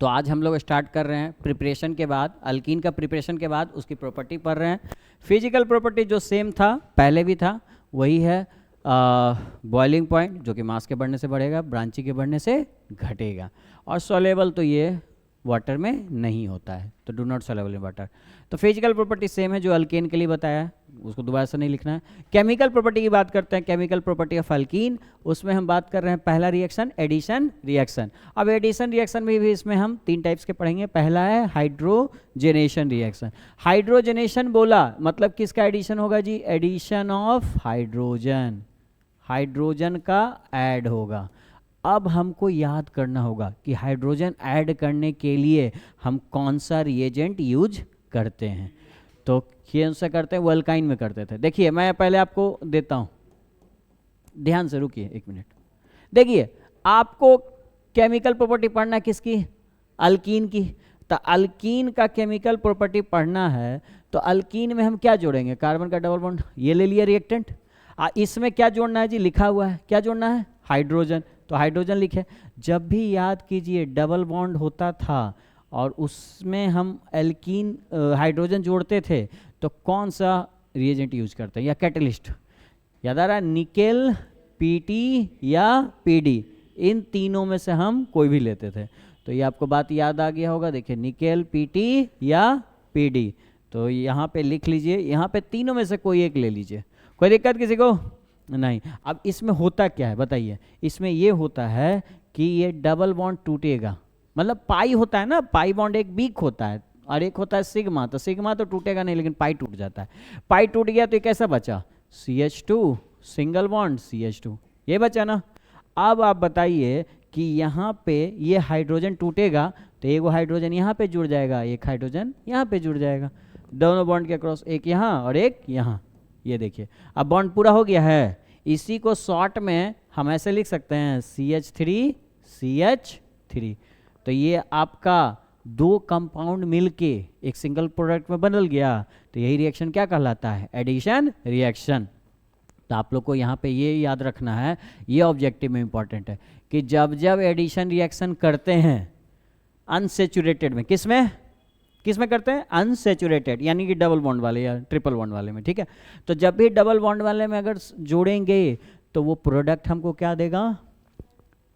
तो आज हम लोग स्टार्ट कर रहे हैं प्रिपरेशन के बाद, अल्कीन का प्रिपरेशन के बाद उसकी प्रॉपर्टी पढ़ रहे हैं। फिजिकल प्रॉपर्टी जो सेम था पहले भी था वही है, बॉइलिंग पॉइंट जो कि मास के बढ़ने से बढ़ेगा, ब्रांचिंग के बढ़ने से घटेगा, और सॉल्युबल तो ये वाटर में नहीं होता है, तो do not soluble in water. तो फिजिकल प्रॉपर्टी सेम है जो अल्केन के लिए बताया है, उसको दोबारा से नहीं लिखना है। केमिकल प्रॉपर्टी की बात करते हैं, केमिकल प्रॉपर्टी ऑफ अल्कीन, उसमें हम बात कर रहे हैं पहला रिएक्शन एडिशन रिएक्शन। अब एडिशन रिएक्शन में भी इसमें हम 3 टाइप्स के पढ़ेंगे। पहला है हाइड्रोजनेशन रिएक्शन। हाइड्रोजनेशन बोला मतलब किसका एडिशन होगा जी? एडिशन ऑफ हाइड्रोजन, हाइड्रोजन का ऐड होगा। अब हमको याद करना होगा कि हाइड्रोजन ऐड करने के लिए हम कौन सा रिएजेंट यूज करते हैं। तो कौन सा करते हैं? वो अल्काइन में करते थे। देखिए मैं पहले आपको देता हूँ, ध्यान से रुकिए 1 मिनट। देखिए आपको केमिकल प्रॉपर्टी पढ़ना किसकी? अल्कीन की। तो अल्कीन का केमिकल प्रॉपर्टी पढ़ना है तो अल्कीन में हम क्या जोड़ेंगे? कार्बन का डबल बॉन्ड, ये ले लिया रिएक्टेंट। इसमें क्या जोड़ना है जी? लिखा हुआ है, क्या जोड़ना है? हाइड्रोजन। तो हाइड्रोजन लिखे। जब भी याद कीजिए डबल बॉन्ड होता था और उसमें हम एल्कीन हाइड्रोजन जोड़ते थे तो कौन सा रिएजेंट यूज करते हैं या कैटलिस्ट? याद आ रहा है? निकेल, पीटी या पीडी, इन तीनों में से हम कोई भी लेते थे। तो ये आपको बात याद आ गया होगा। देखिए निकेल, पीटी या पीडी, तो यहाँ पे लिख लीजिए, यहाँ पे तीनों में से कोई एक ले लीजिए, कोई दिक्कत किसी को नहीं। अब इसमें होता क्या है बताइए? इसमें ये होता है कि ये डबल बॉन्ड टूटेगा, मतलब पाई होता है ना, पाई बॉन्ड एक वीक होता है और एक होता है सिग्मा। तो सिग्मा तो टूटेगा नहीं लेकिन पाई टूट जाता है। पाई टूट गया तो ये कैसा बचा? CH2 सिंगल बॉन्ड CH2, ये बचा ना। अब आप बताइए कि यहाँ पे ये हाइड्रोजन टूटेगा तो एक हाइड्रोजन यहाँ पे जुड़ जाएगा, एक हाइड्रोजन यहाँ पे जुड़ जाएगा, दोनों बॉन्ड के क्रॉस, एक यहाँ और एक यहाँ। ये देखिए अब बॉन्ड पूरा हो गया है। इसी को शॉर्ट में हम ऐसे लिख सकते हैं CH3 CH3। तो ये आपका 2 कंपाउंड मिलके एक सिंगल प्रोडक्ट में बदल गया। तो यही रिएक्शन क्या कहलाता है? Addition reaction. तो आप लोग को यहाँ पे ये याद रखना है, ये ऑब्जेक्टिव में इंपॉर्टेंट है कि जब जब एडिशन रिएक्शन करते हैं अनसेचुरेटेड में, किस में करते हैं? अनसेचुरेटेड, यानी कि डबल बॉन्ड वाले या ट्रिपल बॉन्ड वाले में, ठीक है। तो जब भी डबल बॉन्ड वाले में अगर जोड़ेंगे तो वो प्रोडक्ट हमको क्या देगा?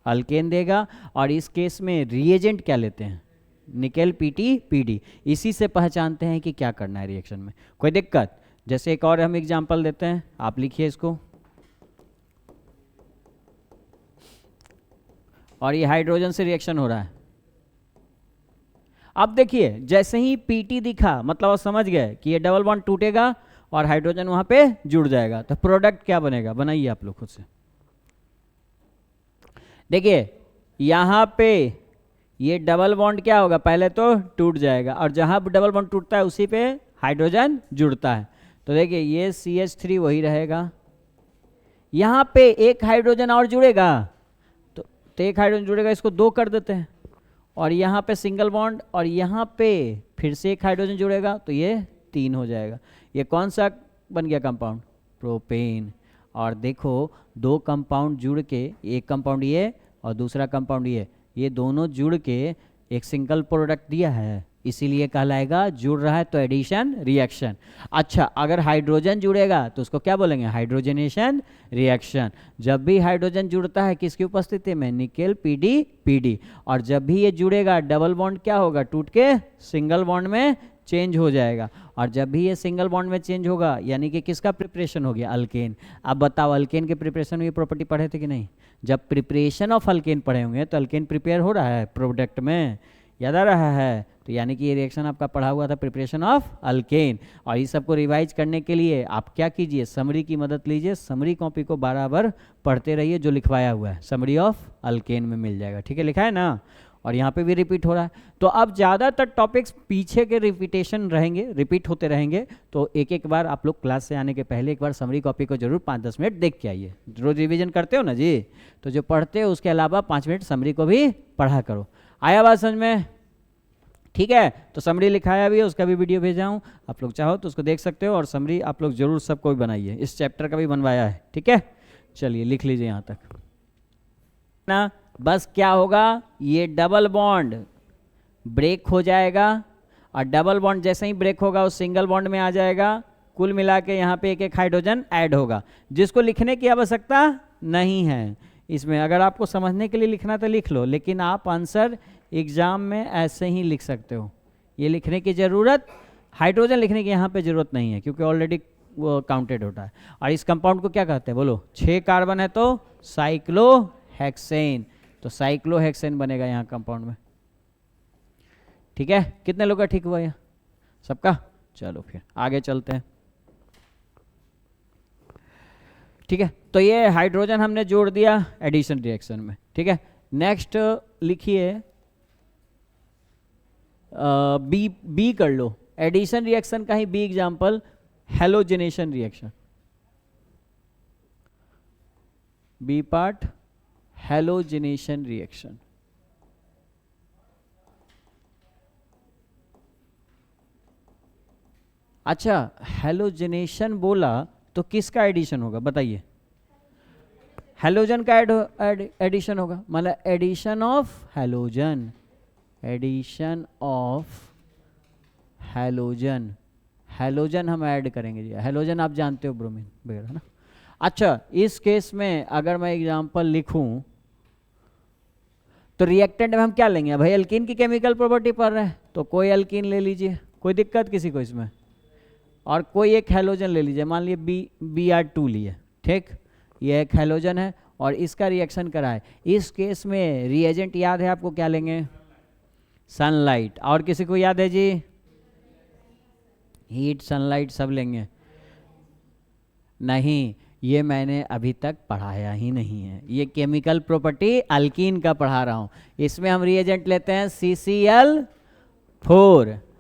अल्केन देगा। और इस केस में रिएजेंट क्या लेते हैं? Nickel, PT, PD. इसी से पहचानते हैं कि क्या करना है रिएक्शन में। कोई दिक्कत? जैसे एक और हम एग्जांपल देते हैं, आप लिखिए इसको। और ये हाइड्रोजन से रिएक्शन हो रहा है। अब देखिए जैसे ही पीटी दिखा मतलब आप समझ गए कि ये डबल बॉन्ड टूटेगा और हाइड्रोजन वहां पे जुड़ जाएगा। तो प्रोडक्ट क्या बनेगा? बनाइए आप लोग खुद से। देखिए यहां पे ये डबल बॉन्ड क्या होगा? पहले तो टूट जाएगा और जहां डबल बॉन्ड टूटता है उसी पे हाइड्रोजन जुड़ता है। तो देखिए ये CH3 वही रहेगा, यहां पे एक हाइड्रोजन और जुड़ेगा तो एक हाइड्रोजन जुड़ेगा, इसको 2 कर देते हैं, और यहाँ पे सिंगल बॉन्ड और यहाँ पे फिर से एक हाइड्रोजन जुड़ेगा तो ये 3 हो जाएगा। ये कौन सा बन गया कंपाउंड? प्रोपेन। और देखो 2 कंपाउंड जुड़ के, एक कंपाउंड ये और दूसरा कंपाउंड ये दोनों जुड़ के एक सिंगल प्रोडक्ट दिया है, इसीलिए कहलाएगा जुड़ रहा है तो एडिशन रिएक्शन। अच्छा अगर हाइड्रोजन जुड़ेगा तो उसको क्या बोलेंगे? Hydrogenation reaction. जब भी हाइड्रोजन जुड़ता है किसकी उपस्थिति में? Nickel, PD, PD. और जब भी ये जुड़ेगा डबल बॉन्ड क्या होगा? टूट के सिंगल बॉन्ड में चेंज हो जाएगा। और जब भी ये सिंगल बॉन्ड में चेंज होगा यानी कि किसका प्रिपरेशन हो गया? अल्केन। अब बताओ अल्केन के प्रिपरेशन में ये प्रॉपर्टी पढ़े थे कि नहीं? जब प्रिपरेशन ऑफ अल्केन पढ़े होंगे तो अल्केन प्रिपेयर हो रहा है प्रोडक्ट में, याद आ रहा है? तो यानी कि ये रिएक्शन आपका पढ़ा हुआ था प्रिपरेशन ऑफ अल्केन। और इस सबको रिवाइज करने के लिए आप क्या कीजिए? समरी की मदद लीजिए, समरी कॉपी को बराबर पढ़ते रहिए, जो लिखवाया हुआ है समरी ऑफ अल्केन में मिल जाएगा, ठीक है? लिखा है ना? और यहाँ पे भी रिपीट हो रहा है। तो अब ज़्यादातर टॉपिक्स पीछे के रिपीटेशन रहेंगे, रिपीट होते रहेंगे। तो एक बार आप लोग क्लास से आने के पहले एक बार समरी कॉपी को जरूर 5-10 मिनट देख के आइए। रोज रिवीजन करते हो ना जी, तो जो पढ़ते हो उसके अलावा 5 मिनट समरी को भी पढ़ा करो। आया बात समझ में? ठीक है। तो समरी लिखाया भी है, उसका भी वीडियो भेजा हूँ, आप लोग चाहो तो उसको देख सकते हो। और समरी आप लोग जरूर सबको भी बनाइए, इस चैप्टर का भी बनवाया है, ठीक है? चलिए लिख लीजिए यहाँ तक ना। बस क्या होगा? ये डबल बॉन्ड ब्रेक हो जाएगा, और डबल बॉन्ड जैसे ही ब्रेक होगा वो सिंगल बॉन्ड में आ जाएगा, कुल मिला के यहाँ पे एक एक हाइड्रोजन ऐड होगा, जिसको लिखने की आवश्यकता नहीं है इसमें। अगर आपको समझने के लिए लिखना तो लिख लो, लेकिन आप आंसर एग्जाम में ऐसे ही लिख सकते हो, ये लिखने की ज़रूरत, हाइड्रोजन लिखने की यहाँ पे ज़रूरत नहीं है, क्योंकि ऑलरेडी वो काउंटेड होता है। और इस कंपाउंड को क्या कहते हैं बोलो, 6 कार्बन है तो साइक्लोहेक्सेन, तो साइक्लोहेक्सेन बनेगा यहाँ कंपाउंड में। ठीक है, कितने लोग का ठीक हुआ यहाँ सबका? चलो फिर आगे चलते हैं। ठीक है, तो ये हाइड्रोजन हमने जोड़ दिया एडिशन रिएक्शन में। ठीक है, नेक्स्ट लिखिए बी कर लो, एडिशन रिएक्शन का ही B example, halogenation reaction. B part halogenation reaction. अच्छा, हैलोजेनेशन बोला तो किसका एडिशन होगा बताइए? हैलोजन का एडिशन होगा, मतलब addition of halogen, addition of halogen. Halogen हम ऐड करेंगे जी, हैलोजन आप जानते हो ब्रोमीन वगैरह ना। अच्छा, इस केस में अगर मैं एग्जांपल लिखूं तो रिएक्टेंट में हम क्या लेंगे भाई? अल्कीन की केमिकल प्रॉपर्टी पढ़ रहे हैं तो कोई अल्कीन ले लीजिए, कोई दिक्कत किसी को इसमें, और कोई एक हैलोजन ले लीजिए, मान लीजिए Br2 लिए। ठीक, ये एक हैलोजन है और इसका रिएक्शन कराए। इस केस में रिएजेंट याद है आपको, क्या लेंगे? सनलाइट। और किसी को याद है जी? हीट, सनलाइट सब लेंगे? नहीं, ये मैंने अभी तक पढ़ाया ही नहीं है, ये केमिकल प्रॉपर्टी अल्कीन का पढ़ा रहा हूँ। इसमें हम रिएजेंट लेते हैं CCl4,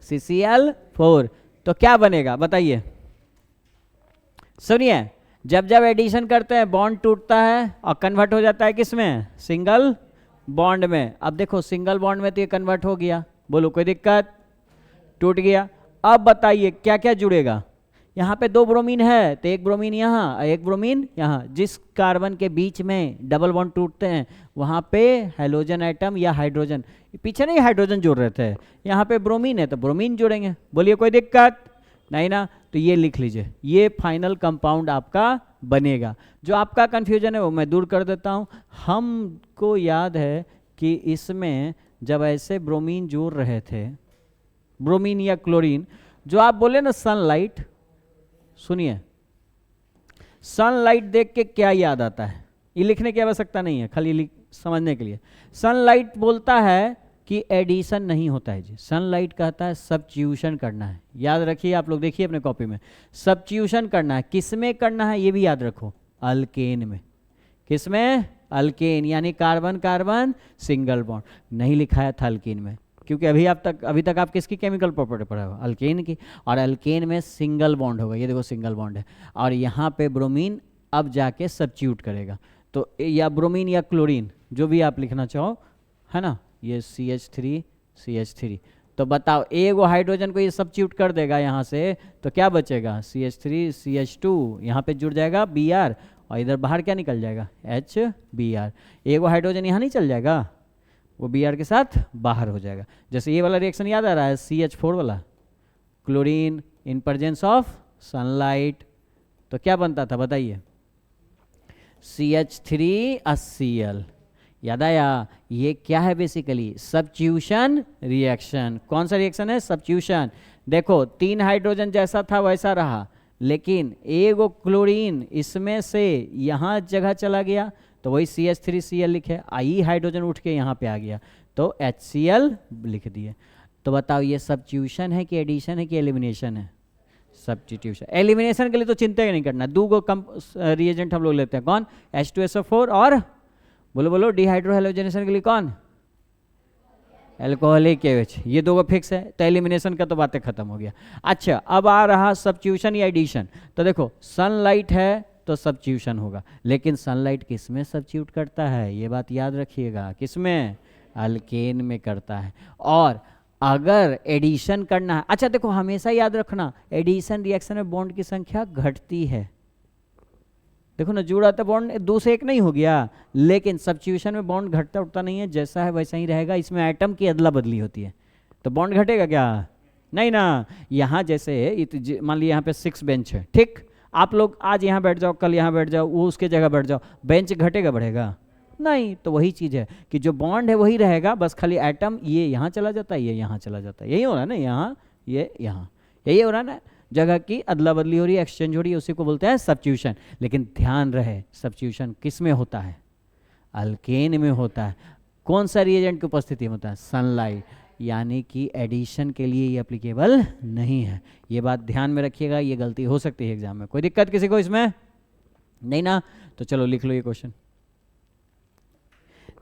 CCl4। तो क्या बनेगा बताइए? सुनिए, जब जब एडिशन करते हैं बॉन्ड टूटता है और कन्वर्ट हो जाता है किसमें? सिंगल बॉन्ड में। अब देखो सिंगल बॉन्ड में तो ये कन्वर्ट हो गया, बोलो कोई दिक्कत? टूट गया। अब बताइए क्या क्या जुड़ेगा? यहाँ पे 2 ब्रोमीन है तो एक ब्रोमीन यहाँ और एक ब्रोमीन यहाँ, जिस कार्बन के बीच में डबल बॉन्ड टूटते हैं वहाँ पे हैलोजन एटम या हाइड्रोजन, पीछे नहीं हाइड्रोजन जोड़ रहे थे, यहाँ पे ब्रोमीन है तो ब्रोमीन जोड़ेंगे, बोलिए कोई दिक्कत नहीं ना? तो ये लिख लीजिए, ये फाइनल कंपाउंड आपका बनेगा। जो आपका कन्फ्यूजन है वो मैं दूर कर देता हूँ। हमको याद है कि इसमें जब ऐसे ब्रोमीन जोड़ रहे थे, ब्रोमीन या क्लोरीन, जो आप बोले ना सनलाइट, सुनिए, सनलाइट देख के क्या याद आता है? ये लिखने की आवश्यकता नहीं है, खाली समझने के लिए। सनलाइट बोलता है कि एडिशन नहीं होता है जी, सनलाइट कहता है सब्स्टिट्यूशन करना है। याद रखिए, आप लोग देखिए अपने कॉपी में, सब्स्टिट्यूशन करना है। किस में करना है ये भी याद रखो, अल्केन में। किस में? अल्केन, यानी कार्बन कार्बन सिंगल बॉन्ड। नहीं लिखा था अल्केन में, क्योंकि अभी तक आप किसकी केमिकल प्रॉपर्टी पढ़ा हो? अल्केन की। और अल्केन में सिंगल बॉन्ड होगा, ये देखो सिंगल बॉन्ड है, और यहाँ पे ब्रोमीन अब जाके सब्स्टिट्यूट करेगा। तो या ब्रोमीन या क्लोरीन, जो भी आप लिखना चाहो, है ना, ये CH3 CH3। तो बताओ, एक वो हाइड्रोजन को ये सब्स्टिट्यूट कर देगा यहाँ से, तो क्या बचेगा? CH3 CH2, यहाँ पे जुड़ जाएगा Br, और इधर बाहर क्या निकल जाएगा? HBr। एक वो हाइड्रोजन यहाँ नहीं चल जाएगा, वो Br के साथ बाहर हो जाएगा। जैसे ये वाला रिएक्शन याद आ रहा है, CH4 वाला, chlorine in presence of sunlight, तो क्या बनता था बताइए? CH3Cl। याद आया? ये क्या है बेसिकली? Substitution reaction. कौन सा रिएक्शन है? सब्स्टिट्यूशन। देखो 3 हाइड्रोजन जैसा था वैसा रहा, लेकिन एक क्लोरीन इसमें से यहाँ जगह चला गया तो वही CH3Cl लिखे, आई हाइड्रोजन उठ के यहाँ पे आ गया तो HCl लिख दिए। तो बताओ ये सब्स्टिट्यूशन है कि एडिशन है कि एलिमिनेशन है? सब्स्टिट्यूशन। एलिमिनेशन के लिए तो चिंता ही नहीं करना, 2 रिएजेंट हम लोग लेते हैं, कौन? H2SO4 और बोलो बोलो डिहाइड्रोहैलोजेनेशन के लिए कौन? Alcoholic H. ये 2 फिक्स है, तो एलिमिनेशन का तो बातें खत्म हो गया। अच्छा, अब आ रहा सब्स्टिट्यूशन या एडिशन। तो देखो सनलाइट है तो सब्स्टिट्यूशन होगा, लेकिन सनलाइट किस में सब्स्टिट्यूट करता है? ये बात याद रखिएगा, किस में? अल्केन में करता है। और अगर एडिशन करना है, अच्छा देखो हमेशा याद रखना, एडिशन रिएक्शन में बॉन्ड की संख्या घटती है। देखो ना, जुड़ा तो बॉन्ड 2 से 1 नहीं हो गया, लेकिन सब्स्टिट्यूशन में बॉन्ड घटता उठता नहीं है, जैसा है वैसा ही रहेगा। इसमें एटम की अदला बदली होती है, तो बॉन्ड घटेगा क्या? नहीं ना। यहाँ जैसे मान लीजिए यहाँ पे 6 बेंच है, ठीक, आप लोग आज यहाँ बैठ जाओ, कल यहाँ बैठ जाओ, वो उसके जगह बैठ जाओ, बेंच घटेगा बढ़ेगा? नहीं। तो वही चीज़ है कि जो बॉन्ड है वही रहेगा, बस खाली एटम ये यहाँ चला जाता है, ये यहाँ चला जाता है, यही हो रहा है ना, यहाँ ये यहाँ, यही हो रहा है ना, जगह की अदला बदली हो रही है, एक्सचेंज हो रही है, उसी को बोलते हैं सब्स्टिट्यूशन। लेकिन ध्यान रहे सब्स्टिट्यूशन किस में होता है? अल्केन में होता है। कौन सा रिएजेंट की उपस्थिति में होता है? सनलाइट। यानी कि एडिशन के लिए ये एप्लीकेबल नहीं है। ये बात ध्यान में रखिएगा, ये गलती हो सकती है एग्जाम में। कोई दिक्कत किसी को इसमें? नहीं ना। तो चलो लिख लो ये क्वेश्चन।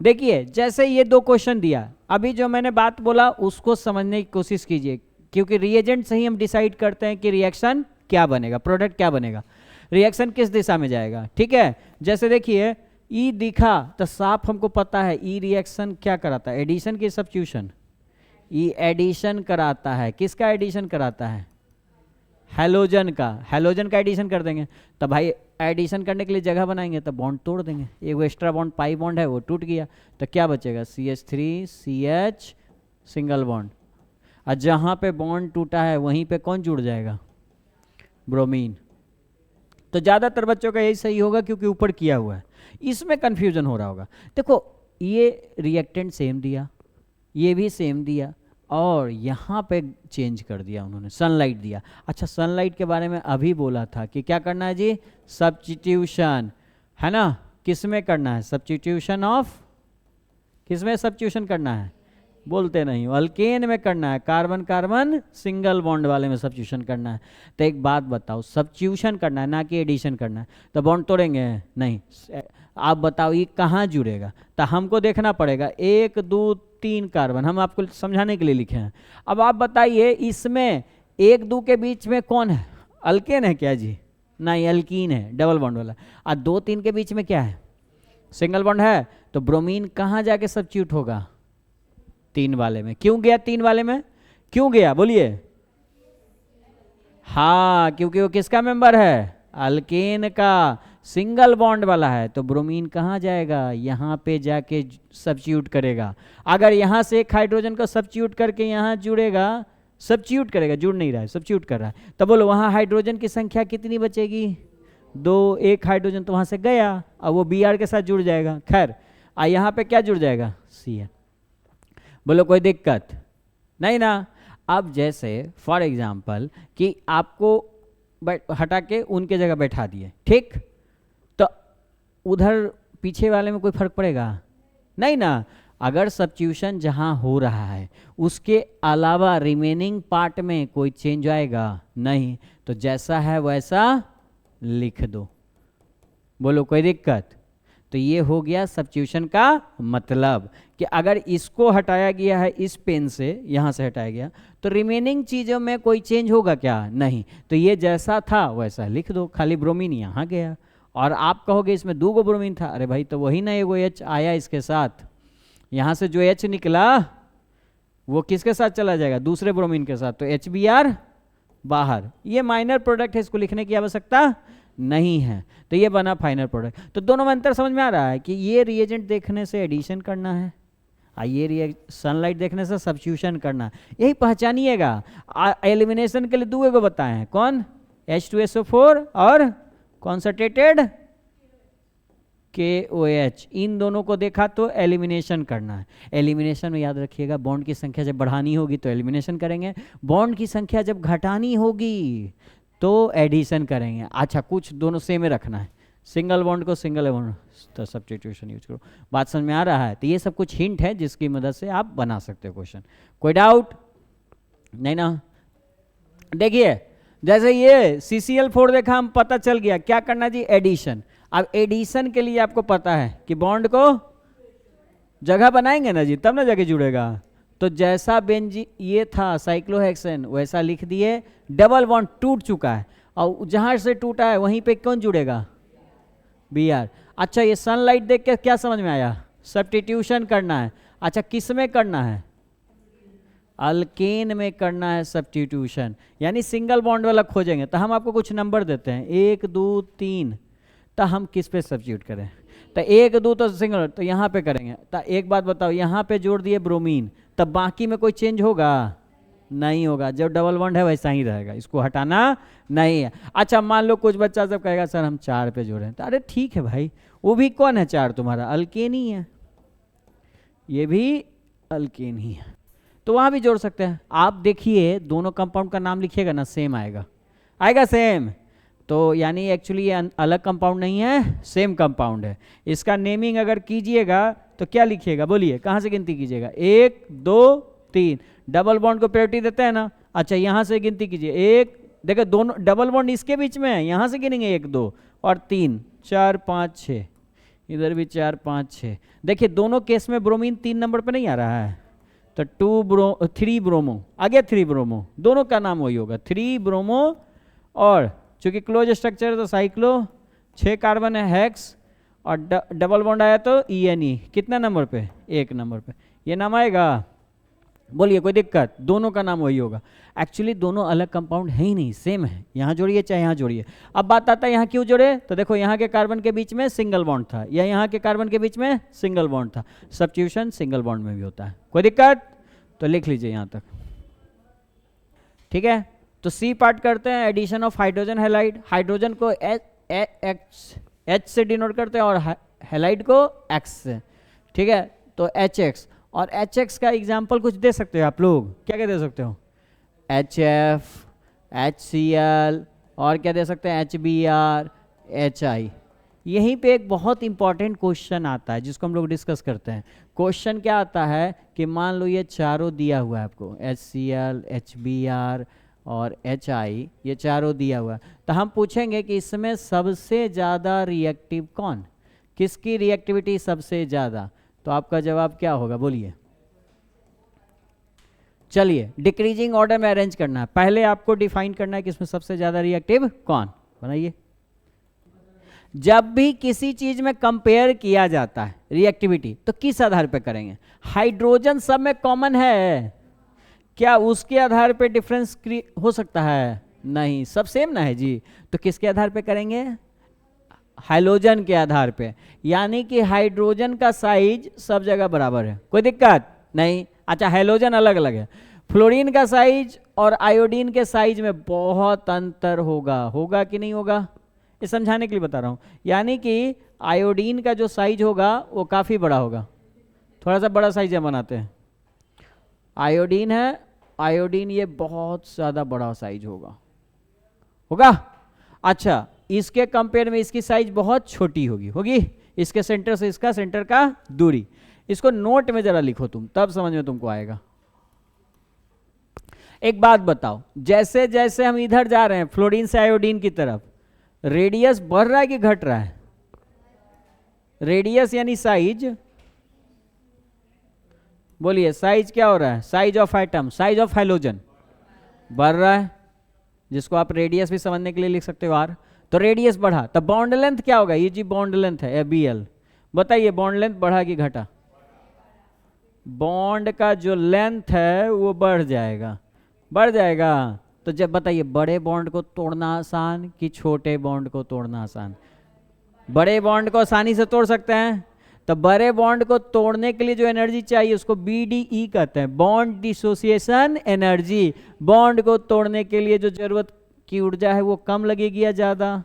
देखिए जैसे ये 2 क्वेश्चन दिया, अभी जो मैंने बात बोला उसको समझने की कोशिश कीजिए, क्योंकि रिएजेंट से ही हम डिसाइड करते हैं कि रिएक्शन क्या बनेगा, प्रोडक्ट क्या बनेगा, रिएक्शन किस दिशा में जाएगा। ठीक है, जैसे देखिए ई दिखा तो साफ हमको पता है ई रिएक्शन क्या कराता है, एडिशन की सब्स्टिट्यूशन? ई एडिशन कराता है। किसका एडिशन कराता है? हैलोजन का। हैलोजन का एडिशन कर देंगे तो भाई एडिशन करने के लिए जगह बनाएंगे तो बॉन्ड तोड़ देंगे, एक एक्स्ट्रा बॉन्ड पाई बॉन्ड है वो टूट गया, तो क्या बचेगा? CH3 CH single bond. और जहाँ पे बॉन्ड टूटा है वहीं पे कौन जुड़ जाएगा? ब्रोमीन। तो ज़्यादातर बच्चों का यही सही होगा क्योंकि ऊपर किया हुआ है, इसमें कन्फ्यूजन हो रहा होगा। देखो ये रिएक्टेंट सेम दिया, ये भी सेम दिया, और यहाँ पे चेंज कर दिया उन्होंने, सनलाइट दिया। अच्छा सनलाइट के बारे में अभी बोला था कि क्या करना है जी? सब्स्टिट्यूशन, है ना? किस में करना है? सब्स्टिट्यूशन ऑफ, किस में सब्स्टिट्यूशन करना है? बोलते नहीं, अल्केन में करना है, कार्बन कार्बन सिंगल बॉन्ड वाले में सब्स्टिट्यूशन करना है। तो एक बात बताओ, सब्स्टिट्यूशन करना है ना कि एडिशन करना है? तो बॉन्ड तोड़ेंगे नहीं। आप बताओ ये कहाँ जुड़ेगा? तो हमको देखना पड़ेगा 1 2 3 कार्बन, हम आपको समझाने के लिए लिखे हैं। अब आप बताइए इसमें 1 2 के बीच में कौन है? अल्केन है क्या जी? नहीं, अल्कीन है, डबल बॉन्ड वाला। और 2 3 के बीच में क्या है? सिंगल बॉन्ड है। तो ब्रोमीन कहाँ जाके सब्स्टिट्यूट होगा? 3 वाले में। क्यों गया 3 वाले में? क्यों गया बोलिए? हाँ, क्योंकि वो किसका मेंबर है? अल्केन का, सिंगल बॉन्ड वाला है। तो ब्रोमीन कहाँ जाएगा? यहाँ पे जाके सब्स्टिट्यूट करेगा। अगर यहाँ से एक हाइड्रोजन को सब्स्टिट्यूट करके यहाँ जुड़ेगा, सब्स्टिट्यूट करेगा, जुड़ नहीं रहा है, सब्स्टिट्यूट कर रहा है, तो बोलो वहाँ हाइड्रोजन की संख्या कितनी बचेगी? 2। एक हाइड्रोजन तो वहाँ से गया, अब वो Br के साथ जुड़ जाएगा। खैर यहाँ पे क्या जुड़ जाएगा? Cl। बोलो कोई दिक्कत? नहीं ना। अब जैसे फॉर एग्जाम्पल कि आपको हटा के उनके जगह बैठा दिए, ठीक, तो उधर पीछे वाले में कोई फर्क पड़ेगा? नहीं ना। अगर सब्स्टिट्यूशन जहाँ हो रहा है उसके अलावा रिमेनिंग पार्ट में कोई चेंज आएगा? नहीं। तो जैसा है वैसा लिख दो। बोलो कोई दिक्कत? तो ये हो गया सब्स्टिट्यूशन का मतलब कि अगर इसको हटाया गया है इस पेन से, यहाँ से हटाया गया, तो रिमेनिंग चीज़ों में कोई चेंज होगा क्या? नहीं। तो ये जैसा था वैसा लिख दो, खाली ब्रोमीन यहाँ गया। और आप कहोगे इसमें 2 गो ब्रोमीन था, अरे भाई तो वही ना एगो H आया इसके साथ, यहाँ से जो H निकला वो किसके साथ चला जाएगा? दूसरे ब्रोमीन के साथ, तो HBr बाहर। ये माइनर प्रोडक्ट है, इसको लिखने की आवश्यकता नहीं है। तो ये बना फाइनल प्रोडक्ट। तो दोनों में अंतर समझ में आ रहा है कि ये रिएजेंट देखने से एडिशन करना है, ये सनलाइट देखने से सब्स्टिट्यूशन करना है। यही पहचानिएगा। एलिमिनेशन के लिए 2 को बताए हैं, कौन? H2SO4 और कॉन्संट्रेटेड KOH। इन दोनों को देखा तो एलिमिनेशन करना है। एलिमिनेशन में याद रखिएगा, बॉन्ड की संख्या जब बढ़ानी होगी तो एलिमिनेशन करेंगे, बॉन्ड की संख्या जब घटानी होगी तो एडिशन करेंगे। अच्छा कुछ दोनों सेम में रखना है, सिंगल बॉन्ड को सिंगल बॉन्ड, तो सब्स्टिट्यूशन यूज करो। बात समझ में आ रहा है? तो ये सब कुछ हिंट है जिसकी मदद से आप बना सकते हो क्वेश्चन। कोई डाउट? नहीं ना। देखिए जैसे ये CCl4 देखा, हम पता चल गया क्या करना जी? एडिशन। अब एडिशन के लिए आपको पता है कि बॉन्ड को जगह बनाएंगे ना जी, तब ना जाके जुड़ेगा। तो जैसा बेंजी ये था साइक्लोहेक्सेन, वैसा लिख दिए, डबल बॉन्ड टूट चुका है, और जहाँ से टूटा है वहीं पे कौन जुड़ेगा? Br। अच्छा ये सनलाइट देख के क्या समझ में आया? सब्स्टिट्यूशन करना है। अच्छा किस में करना है? अल्केन में करना है सब्स्टिट्यूशन, यानी सिंगल बॉन्ड वाला खोजेंगे। तो हम आपको कुछ नंबर देते हैं 1 2 3, तो हम किस पे सब्स्टिट्यूट करें? तो 1 2 तो सिंगल, तो यहाँ पे करेंगे। तो एक बात बताओ, यहाँ पे जोड़ दिए ब्रोमीन, तब बाकी में कोई चेंज होगा? नहीं होगा। जो डबल बॉन्ड है वैसा ही रहेगा, इसको हटाना नहीं है। अच्छा मान लो कुछ बच्चा सब कहेगा सर हम 4 पे जोड़ें, तो अरे ठीक है भाई, वो भी कौन है 4? तुम्हारा अल्केन ही है, ये भी अल्केन ही है, तो वहाँ भी जोड़ सकते हैं। आप देखिए दोनों कंपाउंड का नाम लिखिएगा ना, सेम आएगा, आएगा सेम। तो यानी एक्चुअली ये अलग कंपाउंड नहीं है, सेम कंपाउंड है। इसका नेमिंग अगर कीजिएगा तो क्या लिखिएगा बोलिए, कहाँ से गिनती कीजिएगा? 1 2 3, डबल बॉन्ड को प्रायोरिटी देते हैं ना। अच्छा यहाँ से गिनती कीजिए, एक देखो दोनों डबल बॉन्ड इसके बीच में है, यहाँ से गिनेंगे 1 2 और 3 4 5 6, इधर भी 4 5 6। देखिए दोनों केस में ब्रोमीन 3 नंबर पे नहीं आ रहा है, तो 3 ब्रोमो आ गया, 3 ब्रोमो, दोनों का नाम वही होगा 3 ब्रोमो। और चूंकि क्लोज स्ट्रक्चर है तो साइक्लो, 6 कार्बन है हेक्स, और डबल बॉन्ड आया तो ENE, कितना नंबर पे? 1 नंबर पे। ये नाम आएगा? बोलिए कोई दिक्कत? दोनों का नाम वही होगा। एक्चुअली दोनों अलग कंपाउंड है ही नहीं, सेम है, यहाँ जोड़िए चाहे यहाँ जोड़िए। अब बात आता है यहाँ क्यों जोड़े, तो देखो यहाँ के कार्बन के बीच में सिंगल बॉन्ड था, या यहाँ के कार्बन के बीच में सिंगल बॉन्ड था। सब्स्टिट्यूशन सिंगल बॉन्ड में भी होता है, कोई दिक्कत? तो लिख लीजिए यहाँ तक, ठीक है। तो सी पार्ट करते हैं, addition of hydrogen halide. Hydrogen को H से डिनोट करते हैं और हैलाइड को X से, ठीक है। तो HX, और HX का एग्जाम्पल कुछ दे सकते हो आप लोग? क्या क्या दे सकते हो? HF, HCl, और क्या दे सकते हैं? HBr, HI। यहीं पे एक बहुत इंपॉर्टेंट क्वेश्चन आता है जिसको हम लोग डिस्कस करते हैं। क्वेश्चन क्या आता है कि मान लो ये चारों दिया हुआ है आपको, HCl, HBr और HI, ये चारों दिया हुआ है, तो हम पूछेंगे कि इसमें सबसे ज़्यादा रिएक्टिव कौन, किसकी रिएक्टिविटी सबसे ज़्यादा? तो आपका जवाब क्या होगा बोलिए? चलिए डिक्रीजिंग ऑर्डर में अरेंज करना है। पहले आपको डिफाइन करना है कि इसमें सबसे ज़्यादा रिएक्टिव कौन, बनाइए। जब भी किसी चीज में कंपेयर किया जाता है रिएक्टिविटी, तो किस आधार पे करेंगे? हाइड्रोजन सब में कॉमन है, क्या उसके आधार पे डिफरेंस हो सकता है? नहीं, सब सेम ना है जी। तो किसके आधार पे करेंगे? हाइड्रोजन के आधार पे। यानी कि हाइड्रोजन का साइज सब जगह बराबर है, कोई दिक्कत नहीं। अच्छा हाइड्रोजन अलग अलग है, फ्लोरीन का साइज और आयोडीन के साइज में बहुत अंतर होगा, होगा कि नहीं होगा? ये समझाने के लिए बता रहा हूँ। यानी कि आयोडीन का जो साइज होगा वो काफ़ी बड़ा होगा, थोड़ा सा बड़ा साइज हम बनाते हैं। आयोडीन है, आयोडीन ये बहुत ज़्यादा बड़ा साइज होगा। अच्छा इसके कंपेयर में इसकी साइज बहुत छोटी होगी, इसके सेंटर से इसका सेंटर का दूरी। इसको नोट में जरा लिखो तुम, तब समझ में तुमको आएगा। एक बात बताओ, जैसे जैसे हम इधर जा रहे हैं फ्लोरीन से आयोडीन की तरफ, रेडियस बढ़ रहा है कि घट रहा है? रेडियस यानी साइज, बोलिए साइज क्या हो रहा है? Size of atom, size of hydrogen बढ़ रहा है, जिसको आप रेडियस भी समझने के लिए लिख सकते हो आर। तो रेडियस बढ़ा, तो बॉन्ड लेंथ क्या होगा? ये जी बॉन्ड लेंथ है Bl। बताइए बॉन्ड लेंथ बढ़ा कि घटा? बॉन्ड का जो लेंथ है वो बढ़ जाएगा, बढ़ जाएगा। तो जब बताइए बड़े बॉन्ड को तोड़ना आसान कि छोटे बॉन्ड को तोड़ना आसान? बड़े बॉन्ड को आसानी से तोड़ सकते हैं। तो बड़े बॉन्ड को तोड़ने के लिए जो एनर्जी चाहिए उसको BDE कहते हैं, बॉन्ड डिसोसिएशन एनर्जी। बॉन्ड को तोड़ने के लिए जो जरूरत की ऊर्जा है वो कम लगेगी या ज़्यादा?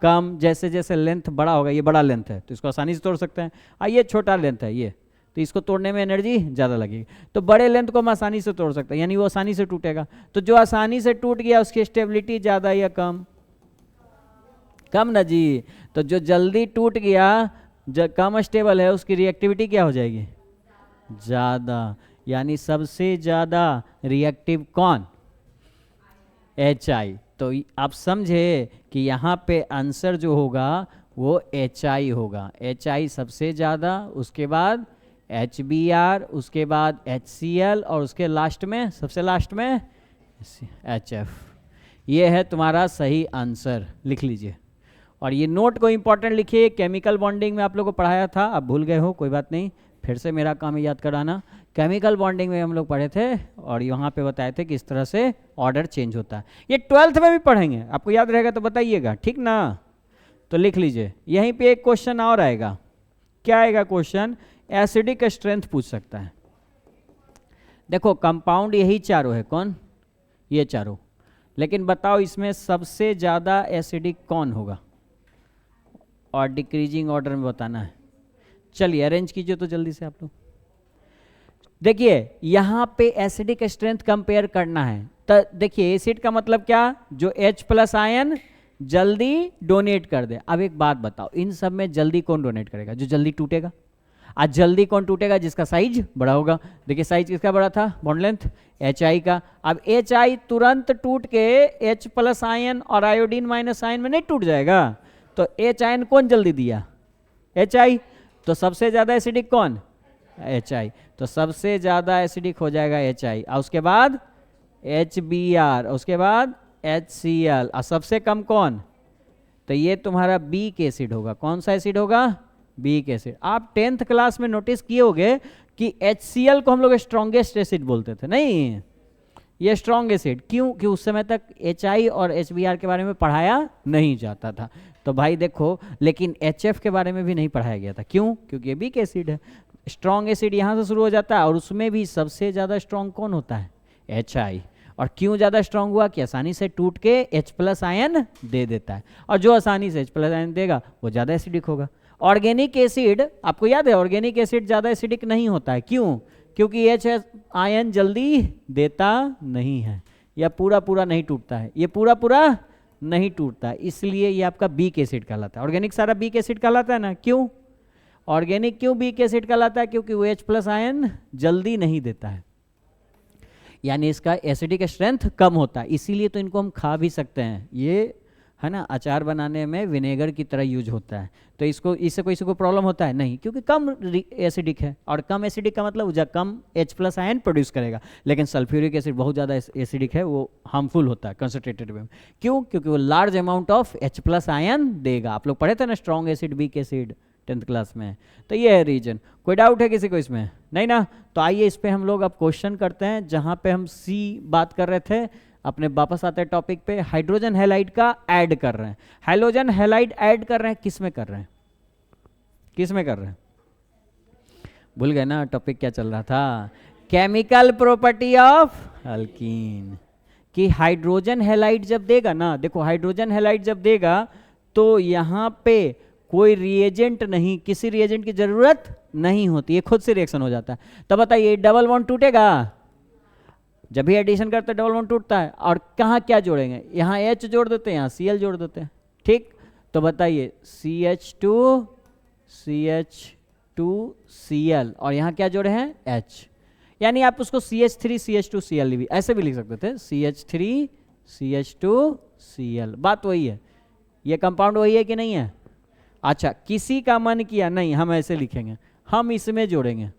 कम। जैसे जैसे लेंथ बड़ा होगा, ये बड़ा लेंथ है तो इसको आसानी से तोड़ सकते हैं, ये छोटा लेंथ है ये, तो इसको तोड़ने में एनर्जी ज़्यादा लगेगी। तो बड़े लेंथ को हम आसानी से तोड़ सकते हैं, यानी वो आसानी से टूटेगा। तो जो आसानी से टूट गया उसकी स्टेबिलिटी ज़्यादा या कम? कम ना जी। तो जो जल्दी टूट गया, जो कम स्टेबल है, उसकी रिएक्टिविटी क्या हो जाएगी? ज़्यादा। यानी सबसे ज़्यादा रिएक्टिव कौन? HI। तो आप समझे कि यहाँ पे आंसर जो होगा वो HI होगा। HI सबसे ज़्यादा, उसके बाद HBr, उसके बाद HCl, और उसके लास्ट में, सबसे लास्ट में HF। ये है तुम्हारा सही आंसर, लिख लीजिए। और ये नोट को इंपॉर्टेंट लिखिए, केमिकल बॉन्डिंग में आप लोगों को पढ़ाया था, आप भूल गए हो कोई बात नहीं, फिर से मेरा काम है याद कराना। केमिकल बॉन्डिंग में हम लोग पढ़े थे और यहाँ पे बताए थे कि इस तरह से ऑर्डर चेंज होता है। ये 12th में भी पढ़ेंगे, आपको याद रहेगा तो बताइएगा, ठीक ना? तो लिख लीजिए। यहीं पे एक क्वेश्चन और आएगा, क्या आएगा क्वेश्चन? एसिडिक स्ट्रेंथ पूछ सकता है। देखो कंपाउंड यही चारों है, कौन, ये चारों, लेकिन बताओ इसमें सबसे ज़्यादा एसिडिक कौन होगा, और डिक्रीजिंग ऑर्डर में बताना है। चलिए अरेंज कीजिए तो जल्दी से आप लोग। देखिए यहाँ पे एसिडिक स्ट्रेंथ कंपेयर करना है, तो देखिए एसिड का मतलब क्या, जो H प्लस आयन जल्दी डोनेट कर दे। अब एक बात बताओ, इन सब में जल्दी कौन डोनेट करेगा, जो जल्दी टूटेगा। आज जल्दी कौन टूटेगा, जिसका साइज बड़ा होगा। देखिए साइज किसका बड़ा था, बॉन्ड लेंथ HI का। अब HI तुरंत टूट के H प्लस आयन और आयोडीन माइनस आयन में नहीं टूट जाएगा, तो H आयन कौन जल्दी दिया, HI। तो सबसे ज़्यादा एसिडिक कौन, HI, तो सबसे ज़्यादा एसिडिक हो जाएगा HI, और उसके बाद HBr, उसके बाद HCl, और सबसे कम कौन, तो ये तुम्हारा बीक एसिड होगा। कौन सा एसिड होगा, बीक एसिड। आप 10th क्लास में नोटिस किए होंगे कि HCl को हम लोग स्ट्रॉन्गेस्ट एसिड बोलते थे, नहीं, ये स्ट्रॉन्ग एसिड, क्यों कि उस समय तक HI और HBr के बारे में पढ़ाया नहीं जाता था। तो भाई देखो, लेकिन HF के बारे में भी नहीं पढ़ाया गया था, क्यों, क्योंकि ये बीक एसिड है। स्ट्रॉन्ग एसिड यहाँ से शुरू हो जाता है, और उसमें भी सबसे ज़्यादा स्ट्रॉन्ग कौन होता है, HI। और क्यों ज़्यादा स्ट्रॉन्ग हुआ, कि आसानी से टूट के H प्लस आयन दे देता है, और जो आसानी से H प्लस आयन देगा वो ज़्यादा एसिडिक होगा। ऑर्गेनिक एसिड, आपको याद है ऑर्गेनिक एसिड ज़्यादा एसिडिक नहीं होता है, क्यों, क्योंकि H आयन जल्दी देता नहीं है, या पूरा पूरा नहीं टूटता है, ये पूरा पूरा नहीं टूटता है, इसलिए ये आपका बीक एसिड कहलाता है। ऑर्गेनिक सारा बीक एसिड कहलाता है ना, क्यों, ऑर्गेनिक क्यों बीक एसिड कहलाता है, क्योंकि वो H प्लस आयन जल्दी नहीं देता है, यानी इसका एसिडिक स्ट्रेंथ कम होता है, इसीलिए तो इनको हम खा भी सकते हैं। ये है ना, अचार बनाने में विनेगर की तरह यूज होता है, तो इसको, इससे कोई प्रॉब्लम होता है नहीं, क्योंकि कम एसिडिक है, और कम एसिडिक का मतलब कम H प्लस आयन प्रोड्यूस करेगा। लेकिन सल्फ्यूरिक एसिड बहुत ज़्यादा एसिडिक है, वो हार्मफुल होता है कंसनट्रेटेड में, क्यों, क्योंकि वो large amount of H plus ion देगा। आप लोग पढ़े थे ना strong acid, weak acid 10th class में, तो ये है रीजन। कोई डाउट है किसी को इसमें, नहीं ना, तो आइए इस पे हम लोग अब क्वेश्चन करते हैं, जहाँ पे हम C बात कर रहे थे, अपने वापस आते हैं टॉपिक पे। हाइड्रोजन हैलाइड का ऐड कर रहे हैं, हाइड्रोजन हैलाइड ऐड कर रहे हैं, किस में कर रहे हैं, किस में कर रहे हैं, भूल गए ना टॉपिक क्या चल रहा था, केमिकल प्रॉपर्टी ऑफ अल्कीन। कि हाइड्रोजन हैलाइड जब देगा ना, देखो हाइड्रोजन हैलाइड जब देगा तो यहाँ पे कोई रिएजेंट नहीं, किसी रिएजेंट की जरूरत नहीं होती, ये खुद से रिएक्शन हो जाता है। तो बताइए डबल बॉन्ड टूटेगा, जब भी एडिशन करते हैं डबल बॉन्ड टूटता है, और कहाँ क्या जोड़ेंगे, यहाँ H जोड़ देते हैं, यहाँ Cl जोड़ देते हैं, ठीक। तो बताइए CH2CH2Cl, और यहाँ क्या जोड़े हैं H, यानी आप उसको CH3CH2Cl भी ऐसे भी लिख सकते थे, CH3CH2Cl, बात वही है, ये कंपाउंड वही है कि नहीं है। अच्छा, किसी का मन किया नहीं हम ऐसे लिखेंगे, हम इसमें जोड़ेंगे,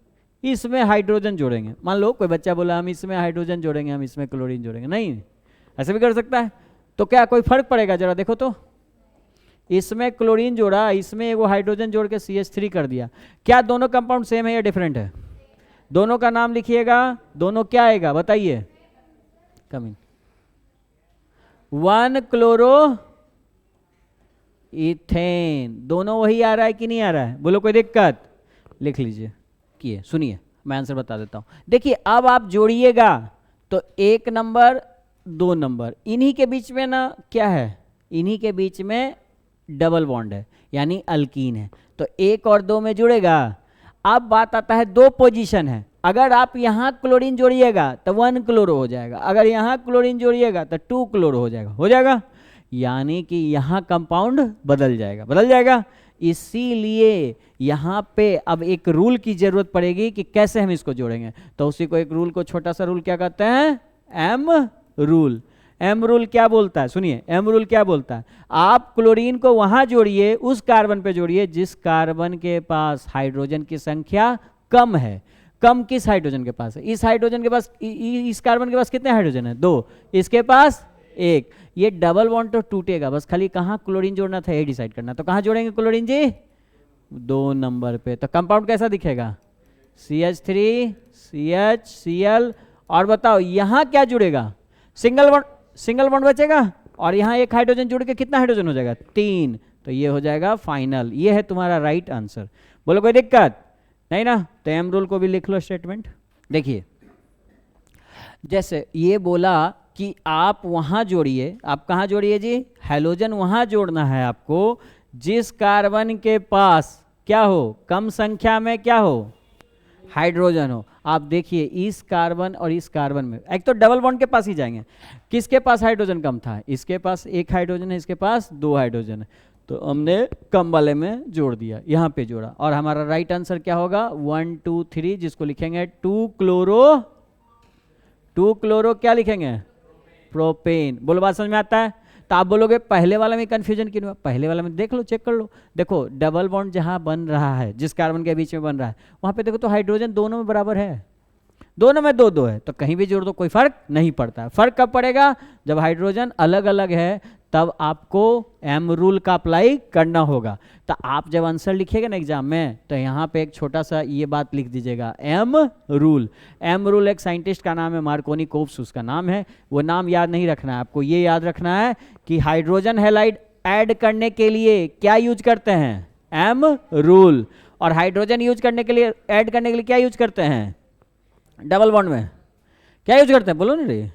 इसमें हाइड्रोजन जोड़ेंगे, मान लो कोई बच्चा बोला हम इसमें हाइड्रोजन जोड़ेंगे, हम इसमें क्लोरीन जोड़ेंगे, नहीं, ऐसे भी कर सकता है। तो क्या कोई फर्क पड़ेगा, जरा देखो तो, इसमें क्लोरीन जोड़ा, इसमें वो हाइड्रोजन जोड़ के CH3 कर दिया, क्या दोनों कंपाउंड सेम है या डिफरेंट है, दोनों का नाम लिखिएगा, दोनों क्या आएगा बताइए, कमिंग 1 क्लोरो इथेन, दोनों वही आ रहा है कि नहीं आ रहा है, बोलो कोई दिक्कत, लिख लीजिए, किए सुनिए मैं आंसर बता देता हूं। देखिए अब आप जोड़िएगा तो 1 नंबर 2 नंबर, इन्हीं के बीच में ना क्या है, इन्हीं के बीच में डबल बॉन्ड है, यानी अल्कीन है, तो 1 और 2 में जुड़ेगा। अब बात आता है 2 पोजीशन है, अगर आप यहाँ क्लोरीन जोड़िएगा तो 1 क्लोरो हो जाएगा, अगर यहाँ क्लोरीन जोड़िएगा तो 2 क्लोरो हो जाएगा, यानी कि यहाँ कंपाउंड बदल जाएगा। इसीलिए यहाँ पे अब एक रूल की जरूरत पड़ेगी कि कैसे हम इसको जोड़ेंगे, तो उसी को एक रूल को छोटा सा रूल क्या कहते हैं, एम रूल। एम रूल क्या बोलता है, सुनिए एम रूल क्या बोलता है, आप क्लोरीन को वहां जोड़िए, उस कार्बन पे जोड़िए जिस कार्बन के पास हाइड्रोजन की संख्या कम है। कम किस हाइड्रोजन के पास है, इस हाइड्रोजन के पास, इस कार्बन के पास कितने हाइड्रोजन है, 2, इसके पास 1, ये डबल बॉन्ड तो टूटेगा, बस खाली कहाँ क्लोरीन जोड़ना था ये डिसाइड करना, तो कहाँ जोड़ेंगे क्लोरीन जी, 2 नंबर पे। तो कंपाउंड कैसा दिखेगा, CH3 CH Cl, और बताओ यहाँ क्या जुड़ेगा, सिंगल बॉन्ड बचेगा, और यहाँ एक हाइड्रोजन जुड़ के कितना हाइड्रोजन हो जाएगा, 3, तो ये हो जाएगा फाइनल, ये है तुम्हारा राइट आंसर। बोलो कोई दिक्कत नहीं ना, तो एम रूल को भी लिख लो स्टेटमेंट। देखिए जैसे ये बोला कि आप वहाँ जोड़िए, आप कहाँ जोड़िए जी, हैलोजन वहाँ जोड़ना है आपको जिस कार्बन के पास क्या हो, कम संख्या में क्या हो, हाइड्रोजन हो। आप देखिए इस कार्बन और इस कार्बन में एक तो डबल बॉन्ड के पास ही जाएंगे, किसके पास हाइड्रोजन कम था, इसके पास एक हाइड्रोजन है, इसके पास दो हाइड्रोजन है, तो हमने कम वाले में जोड़ दिया, यहाँ पे जोड़ा, और हमारा राइट आंसर क्या होगा 1 2 3, जिसको लिखेंगे 2 क्लोरो क्या लिखेंगे, प्रोपेन। बोलो बात समझ में आता है। तो आप बोलोगे पहले वाला में कंफ्यूजन क्यों हुआ, पहले वाला में देख लो, चेक कर लो, देखो डबल बॉन्ड जहां बन रहा है, जिस कार्बन के बीच में बन रहा है, वहां पे देखो तो हाइड्रोजन दोनों में बराबर है, दोनों में दो दो है, तो कहीं भी जोड़ दो कोई फर्क नहीं पड़ता है। फर्क कब पड़ेगा, जब हाइड्रोजन अलग अलग है, तब आपको एम रूल का अप्लाई करना होगा। तो आप जब आंसर लिखिएगा ना एग्जाम में, तो यहाँ पे एक छोटा सा ये बात लिख दीजिएगा, एम रूल। एम रूल एक साइंटिस्ट का नाम है, मार्कोनी कोप्स उसका नाम है, वो नाम याद नहीं रखना है आपको, ये याद रखना है कि हाइड्रोजन हैलाइड ऐड करने के लिए क्या यूज करते हैं, एम रूल, और हाइड्रोजन यूज करने के लिए, ऐड करने के लिए क्या यूज करते हैं, डबल बॉन्ड में क्या यूज करते हैं, बोलो ना रे,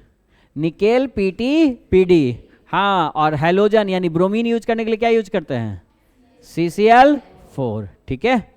निकेल पीटी पीडी। हाँ, और हैलोजन यानी ब्रोमीन यूज करने के लिए क्या यूज करते हैं, CCl4। ठीक है।